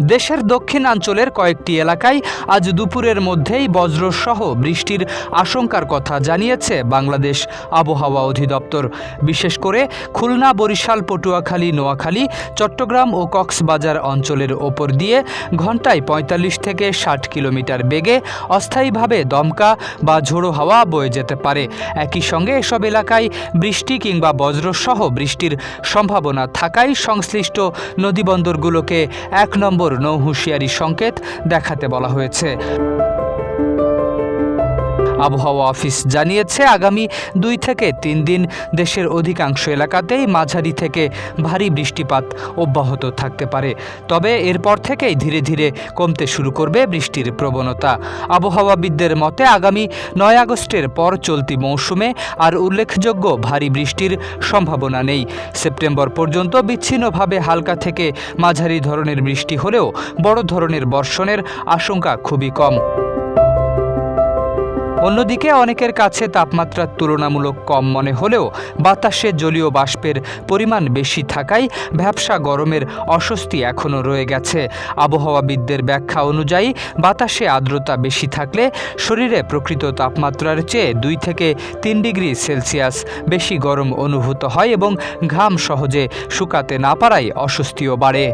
দেশের দক্ষিণাঞ্চলের কয়েকটি এলাকায় আজ দুপুরের মধ্যেই বজ্রসহ বৃষ্টির আশঙ্কার কথা জানিয়েছে বাংলাদেশ আবহাওয়া অধিদপ্তর। বিশেষ করে খুলনা, বরিশাল, পটুয়াখালী, নোয়াখালী, চট্টগ্রাম ও কক্সবাজার অঞ্চলের ওপর দিয়ে ঘণ্টায় ৪৫ থেকে ৬০ কিলোমিটার বেগে অস্থায়ীভাবে দমকা বা ঝোড়ো হাওয়া বয়ে যেতে পারে। একই সঙ্গে এসব এলাকায় বৃষ্টি কিংবা বজ্রসহ বৃষ্টির সম্ভাবনা থাকায় সংশ্লিষ্ট নদীবন্দরগুলোকে ১ নম্বর নৌ হুঁশিয়ারি সংকেত দেখাতে বলা হয়েছে। আবহাওয়া অফিস জানিয়েছে, আগামী ২ থেকে ৩ দিন দেশের অধিকাংশ এলাকাতেই মাঝারি থেকে ভারী বৃষ্টিপাত অব্যাহত থাকতে পারে। তবে এরপর থেকেই ধীরে ধীরে কমতে শুরু করবে বৃষ্টির প্রবণতা। আবহাওয়াবিদদের মতে আগামী ৯ আগস্টের পর চলতি মৌসুমে আর উল্লেখযোগ্য ভারী বৃষ্টির সম্ভাবনা নেই। সেপ্টেম্বর পর্যন্ত বিচ্ছিন্নভাবে হালকা থেকে মাঝারি ধরনের বৃষ্টি হলেও বড় ধরনের বর্ষণের আশঙ্কা খুবই কম। অন্যদিকে অনেকের কাছে তাপমাত্রা তুলনামূলক কম মনে হলেও বাতাসে জলীয় বাষ্পের পরিমাণ বেশি থাকায় ভ্যাপসা গরমের অস্বস্তি এখনও রয়ে গেছে। আবহাওয়াবিদদের ব্যাখ্যা অনুযায়ী বাতাসে আর্দ্রতা বেশি থাকলে শরীরে প্রকৃত তাপমাত্রার চেয়ে ২ থেকে ৩ ডিগ্রি সেলসিয়াস বেশি গরম অনুভূত হয় এবং ঘাম সহজে শুকাতে না পারায় অস্বস্তিও বাড়ে।